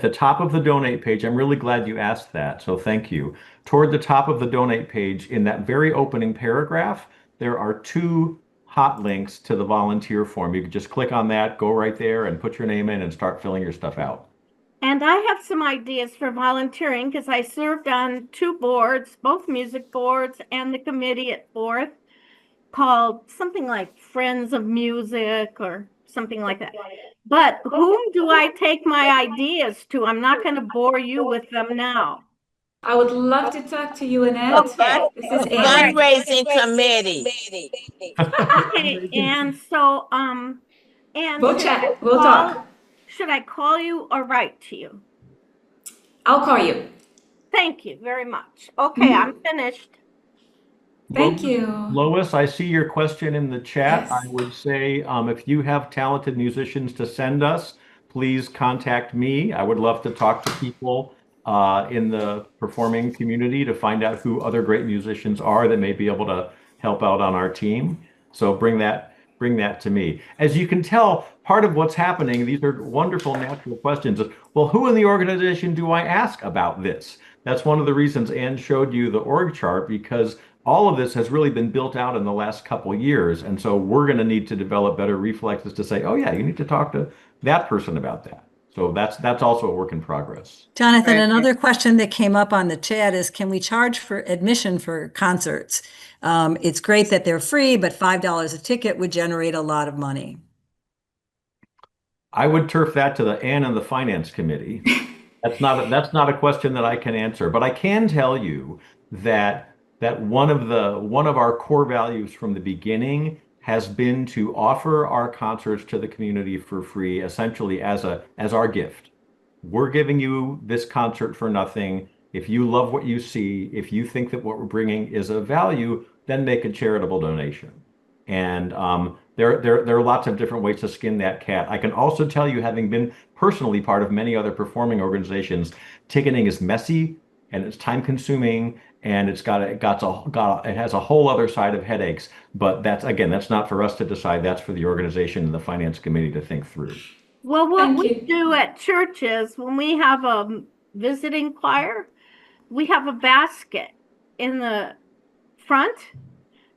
top of the donate page, I'm really glad you asked that, so thank you. Toward the top of the donate page, in that very opening paragraph, there are 2 hot links to the volunteer form. You can just click on that, go right there, and put your name in and start filling your stuff out. And I have some ideas for volunteering because I served on 2 boards, both music boards and the committee at Fourth, called something like Friends of Music or something like that. But whom do I take my ideas to? I'm not going to bore you with them now. I would love to talk to you, Annette. This is Ann. Fundraising committee. Okay, and so, and We'll chat. We'll talk. should I call you or write to you? I'll call you. Thank you very much. Okay, I'm finished. Thank you. Lois, I see your question in the chat. Yes. I would say if you have talented musicians to send us, please contact me. I would love to talk to people in the performing community to find out who other great musicians are that may be able to help out on our team. So bring that to me. As you can tell, part of what's happening, these are wonderful natural questions. Well, who in the organization do I ask about this? That's one of the reasons Ann showed you the org chart, because all of this has really been built out in the last couple of years. And so we're going to need to develop better reflexes to say, oh yeah, you need to talk to that person about that. So that's also a work in progress. Jonathan, another question that came up on the chat is, can we charge for admission for concerts? It's great that they're free, but $5 a ticket would generate a lot of money. I would turf that to the Ann and the finance committee. That's not a question that I can answer, but I can tell you that one of our core values from the beginning has been to offer our concerts to the community for free, essentially as our gift. We're giving you this concert for nothing. If you love what you see, if you think that what we're bringing is of value, then make a charitable donation. And there are lots of different ways to skin that cat. I can also tell you, having been personally part of many other performing organizations, ticketing is messy, and it's time consuming, and it has a whole other side of headaches. But that's not for us to decide. That's for the organization and the finance committee to think through. Well, what Thank we you. do at churches, when we have a visiting choir, we have a basket in the front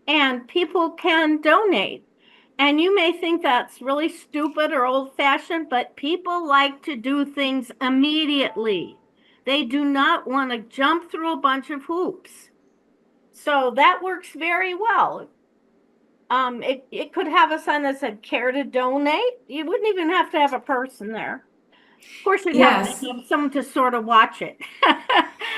and people can donate. And you may think that's really stupid or old-fashioned, but people like to do things immediately. They do not want to jump through a bunch of hoops. So that works very well. It could have a sign that said care to donate. You wouldn't even have to have a person there. Of course, you'd have Yes. to have someone to sort of watch it.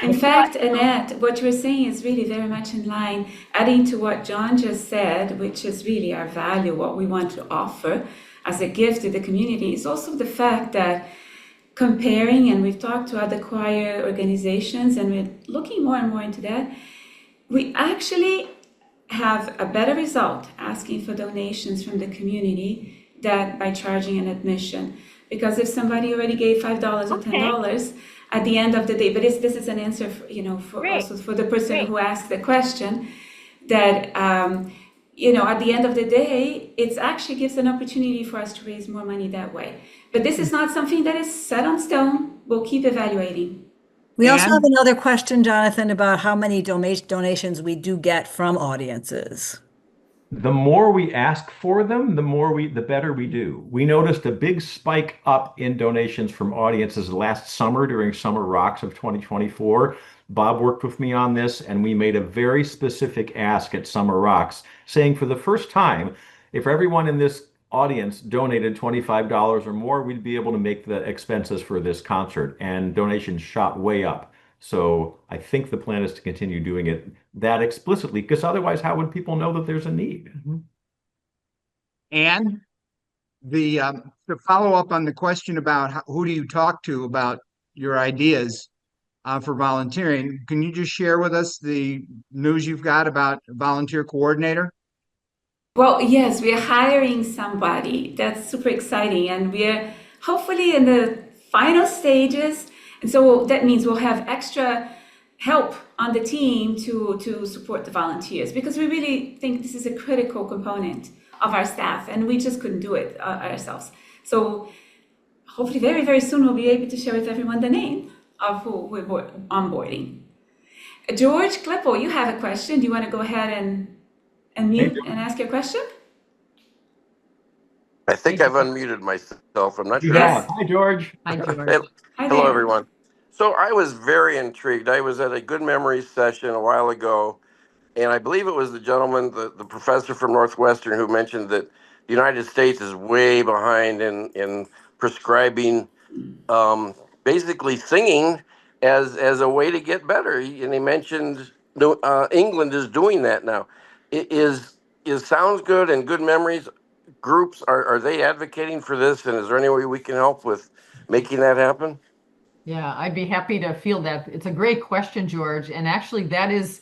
In fact, Annette, what you're saying is really very much in line, adding to what John just said, which is really our value, what we want to offer as a gift to the community, is also the fact that comparing, and we've talked to other choir organizations, and we're looking more and more into that, we actually have a better result asking for donations from the community than by charging an admission. Because if somebody already gave $5 or $10 at the end of the day, but this is an answer for, Great. also for the person Great. who asked the question, that at the end of the day, it actually gives an opportunity for us to raise more money that way. But this is not something that is set on stone. We'll keep evaluating. We also And- have another question, Jonathan, about how many donations we do get from audiences. The more we ask for them, the better we do. We noticed a big spike up in donations from audiences last summer during Summer Rocks of 2024. Bob worked with me on this, and we made a very specific ask at Summer Rocks, saying for the first time, if everyone in this audience donated $25 or more, we'd be able to make the expenses for this concert, and donations shot way up. So I think the plan is to continue doing it that explicitly, because otherwise, how would people know that there's a need? And to follow up on the question about who do you talk to about your ideas for volunteering, can you just share with us the news you've got about volunteer coordinator? Well, yes, we are hiring somebody. That's super exciting. And we're hopefully in the final stages. And so that means we'll have extra help on the team to support the volunteers, because we really think this is a critical component of our staff, and we just couldn't do it ourselves. So hopefully very, very soon we'll be able to share with everyone the name of who we're onboarding. George Klippel, you have a question. Do you want to go ahead and mute and ask your question? I think I've unmuted myself. I'm not sure. Yes. Hi, George. Hi, George. Hi Hello, there. everyone. So I was very intrigued. I was at a Good Memories session a while ago, and I believe it was the gentleman, the professor from Northwestern, who mentioned that the United States is way behind in prescribing basically singing as a way to get better. And he mentioned England is doing that now. Is Sounds Good and Good Memories groups, are they advocating for this? And is there any way we can help with making that happen? Yeah, I'd be happy to field that. It's a great question, George. And actually that is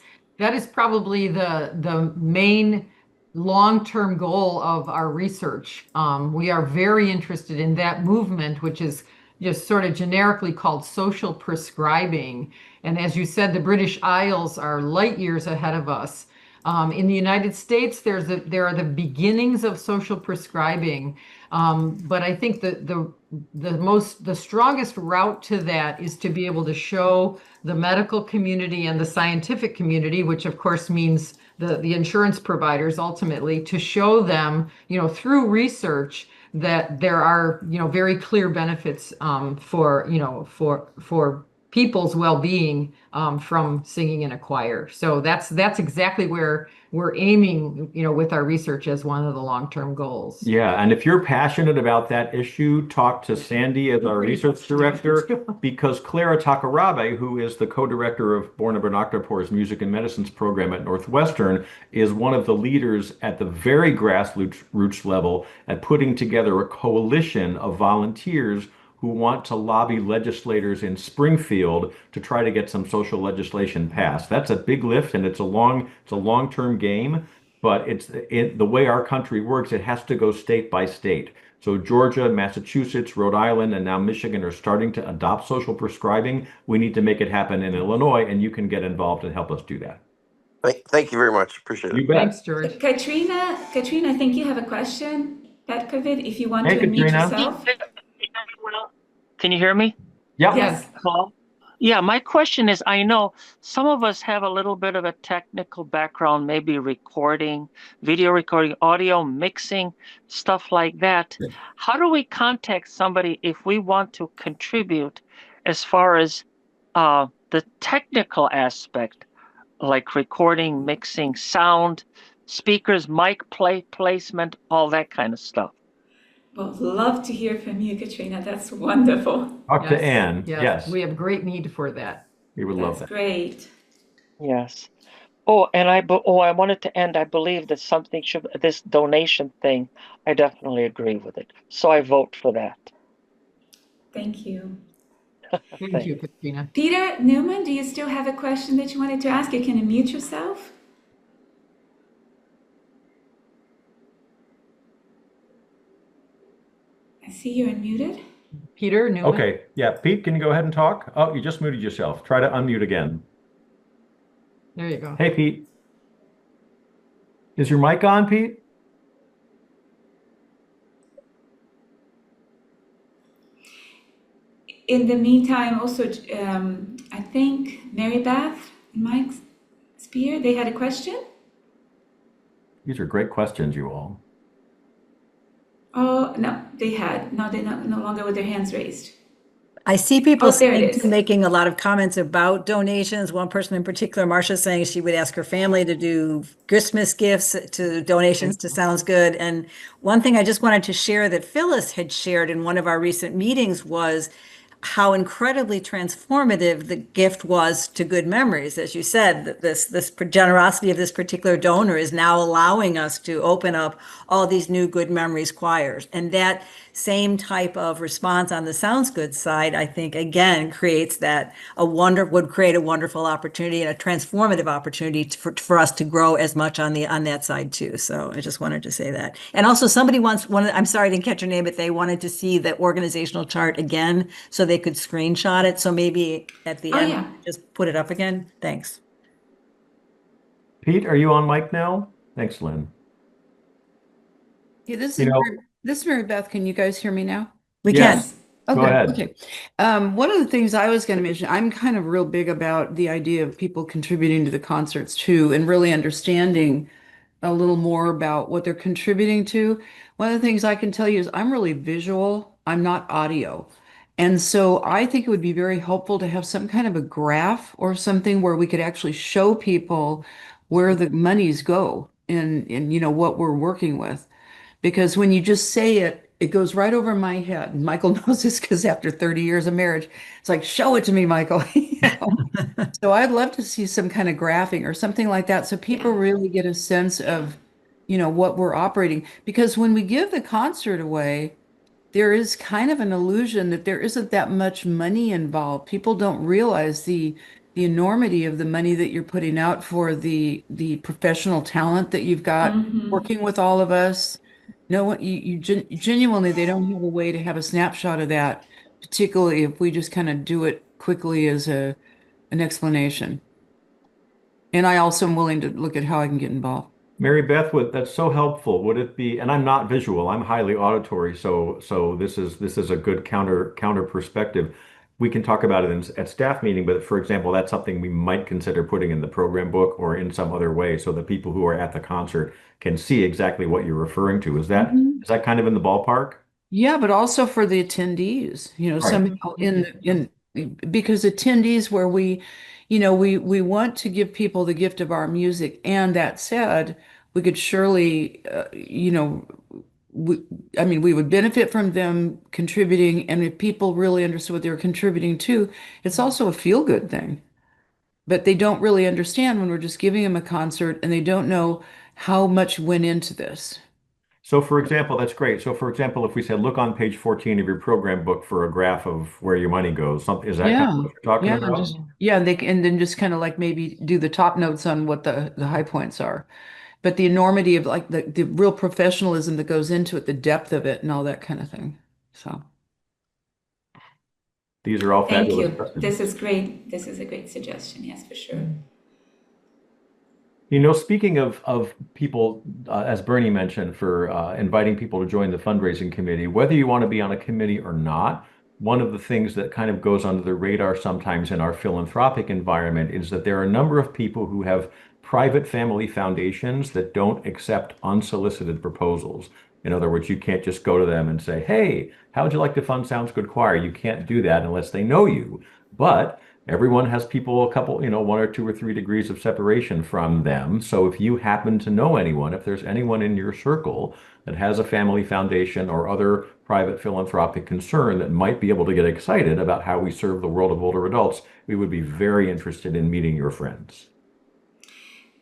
probably the main long-term goal of our research. We are very interested in that movement, which is just sort of generically called social prescribing. And as you said, the British Isles are light years ahead of us. In the United States, there are the beginnings of social prescribing, but I think the strongest route to that is to be able to show the medical community and the scientific community, which of course means the insurance providers ultimately, to show them, through research that there are, very clear benefits for people's well-being from singing in a choir. So that's exactly where we're aiming, with our research as one of the long-term goals. Yeah, and if you're passionate about that issue, talk to Sandy as our research director, because Clara Takarabe, who is the co-director of Borna Bernaktapor's Music and Medicines program at Northwestern, is one of the leaders at the very grassroots level at putting together a coalition of volunteers who want to lobby legislators in Springfield to try to get some social legislation passed. That's a big lift, and it's a long-term game, but the way our country works, it has to go state by state. So Georgia, Massachusetts, Rhode Island, and now Michigan are starting to adopt social prescribing. We need to make it happen in Illinois, and you can get involved and help us do that. Thank you very much. Appreciate You it. bet. Thanks, George. Katrina, I think you have a question, Petkovic, if you want Hey, to unmute Katrina. yourself. Can you hear me? Yep. Yes. Hello? Yeah, my question is, I know some of us have a little bit of a technical background, maybe recording, video recording, audio mixing, stuff like that. How do we contact somebody if we want to contribute as far as the technical aspect, like recording, mixing, sound, speakers, mic placement, all that kind of stuff? Well, love to hear from you, Katrina. That's wonderful. Talk to Yes, Ann. yes, Yes, we have great need for that. we would love That's that. great. Yes. Oh, and I wanted to end. I believe that something should, this donation thing, I definitely agree with it. So I vote for that. Thank you. Thank you, Katrina. Peter Newman, do you still have a question that you wanted to ask? You can unmute yourself. I see you're unmuted. Peter Newman? Okay, yeah, Pete, can you go ahead and talk? Oh, you just muted yourself. Try to unmute again. There you go. Hey, Pete. Is your mic on, Pete? In the meantime, also, I think Mary Beth and Mike Spear, they had a question. These are great questions, you all. Oh, no, they had. No, they're no longer with their hands raised. I see people Oh, there it saying, is. making a lot of comments about donations. One person in particular, Marcia, saying she would ask her family to do Christmas gifts to donations to Sounds Good. And one thing I just wanted to share that Phyllis had shared in one of our recent meetings was how incredibly transformative the gift was to Good Memories. As you said, that this generosity of this particular donor is now allowing us to open up all these new Good Memories choirs. And that same type of response on the Sounds Good side, I think, again, creates would create a wonderful opportunity and a transformative opportunity for us to grow as much on that side too. So I just wanted to say that. And also somebody I'm sorry, I didn't catch your name, but they wanted to see the organizational chart again so they could screenshot it. So maybe at the end, yeah. just put it up again. Thanks. Pete, are you on mic now? Thanks, Lynn. Yeah, this You is know- this is Mary Beth. Can you guys hear me now? We Yes. can. Go ahead. Okay. One of the things I was going to mention, I'm kind of real big about the idea of people contributing to the concerts too, and really understanding a little more about what they're contributing to. One of the things I can tell you is I'm really visual. I'm not audio. And so I think it would be very helpful to have some kind of a graph or something where we could actually show people where the monies go and what we're working with. Because when you just say it, it goes right over my head. And Michael knows this because after 30 years of marriage, it's like, show it to me, Michael. So I'd love to see some kind of graphing or something like that so people really get a sense of, what we're operating. Because when we give the concert away, there is kind of an illusion that there isn't that much money involved. People don't realize the enormity of the money that you're putting out for the professional talent that you've got working with all of us. No, genuinely, they don't have a way to have a snapshot of that, particularly if we just kind of do it quickly as an explanation. And I also am willing to look at how I can get involved. Mary Beth, that's so helpful. Would it be, and I'm not visual, I'm highly auditory, so this is a good counter perspective. We can talk about it at staff meeting, but for example, that's something we might consider putting in the program book or in some other way so that people who are at the concert can see exactly what you're referring to. Is that kind of in the ballpark? Yeah, but also for the attendees, somehow because attendees where we want to give people the gift of our music. And that said, we could surely, we would benefit from them contributing. And if people really understood what they were contributing to, it's also a feel-good thing. But they don't really understand when we're just giving them a concert and they don't know how much went into this. So for example, that's great. So for example, if we said, look on page 14 of your program book for a graph of where your money goes, is that kind of what you're talking about? And then just kind of like maybe do the top notes on what the high points are. but the enormity of like the real professionalism that goes into it, the depth of it and all that kind of thing. So. These are all Thank fabulous you. questions. This is great. This is a great suggestion. Yes, for sure. You know, speaking of people, as Bernie mentioned, for inviting people to join the fundraising committee, whether you want to be on a committee or not, one of the things that kind of goes under the radar sometimes in our philanthropic environment is that there are a number of people who have private family foundations that don't accept unsolicited proposals. In other words, you can't just go to them and say, hey, how would you like to fund Sounds Good Choir? You can't do that unless they know you. But everyone has people a couple, 1 or 2 or 3 degrees of separation from them. So if you happen to know anyone, if there's anyone in your circle that has a family foundation or other private philanthropic concern that might be able to get excited about how we serve the world of older adults, we would be very interested in meeting your friends.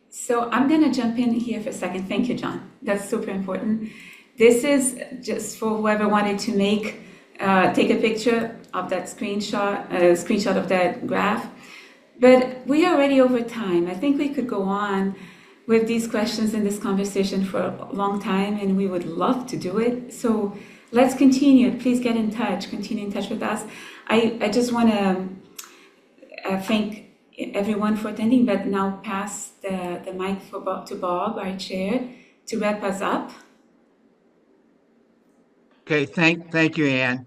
So I'm going to jump in here for a second. Thank you, John. That's super important. This is just for whoever wanted to take a picture of that screenshot of that graph. But we are already over time. I think we could go on with these questions and this conversation for a long time, and we would love to do it. So let's continue. Please get in touch. Continue in touch with us. I just want to thank everyone for attending, but now pass the mic to Bob, our chair, to wrap us up. Okay, thank you, Ann.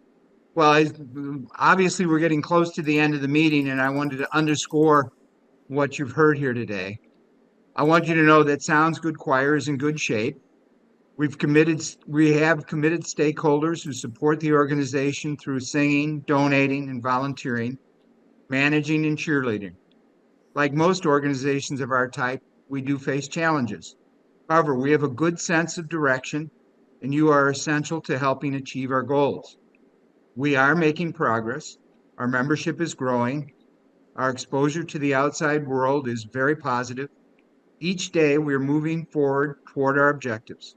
Well, obviously we're getting close to the end of the meeting, and I wanted to underscore what you've heard here today. I want you to know that Sounds Good Choir is in good shape. We have committed stakeholders who support the organization through singing, donating, and volunteering, managing, and cheerleading. Like most organizations of our type, we do face challenges. However, we have a good sense of direction, and you are essential to helping achieve our goals. We are making progress. Our membership is growing. Our exposure to the outside world is very positive. Each day, we are moving forward toward our objectives.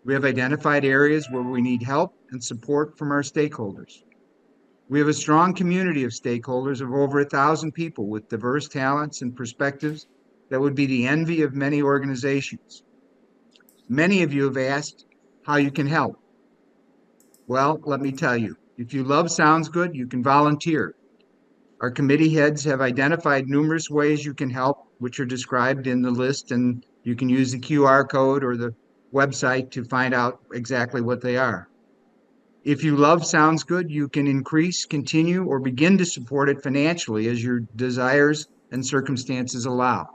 We have identified areas where we need help and support from our stakeholders. We have a strong community of stakeholders of over 1,000 people with diverse talents and perspectives that would be the envy of many organizations. Many of you have asked how you can help. Well, let me tell you, if you love Sounds Good, you can volunteer. Our committee heads have identified numerous ways you can help, which are described in the list, and you can use the QR code or the website to find out exactly what they are. If you love Sounds Good, you can increase, continue, or begin to support it financially as your desires and circumstances allow.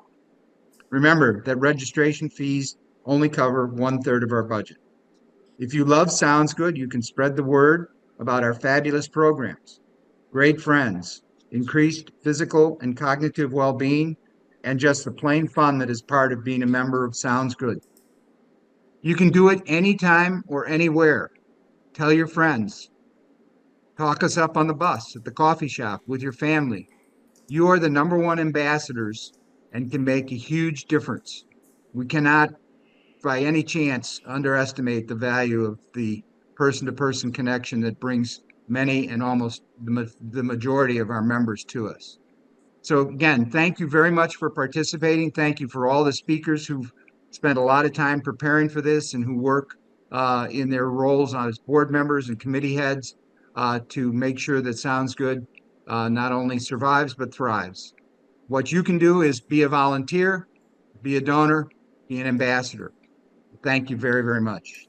Remember that registration fees only cover 1/3 of our budget. If you love Sounds Good, you can spread the word about our fabulous programs, great friends, increased physical and cognitive well-being, and just the plain fun that is part of being a member of Sounds Good. You can do it anytime or anywhere. Tell your friends. Talk us up on the bus, at the coffee shop, with your family. You are the #1 ambassadors and can make a huge difference. We cannot, by any chance, underestimate the value of the person-to-person connection that brings many and almost the majority of our members to us. So again, thank you very much for participating. Thank you for all the speakers who've spent a lot of time preparing for this and who work in their roles as board members and committee heads to make sure that Sounds Good not only survives but thrives. What you can do is be a volunteer, be a donor, be an ambassador. Thank you very, very much.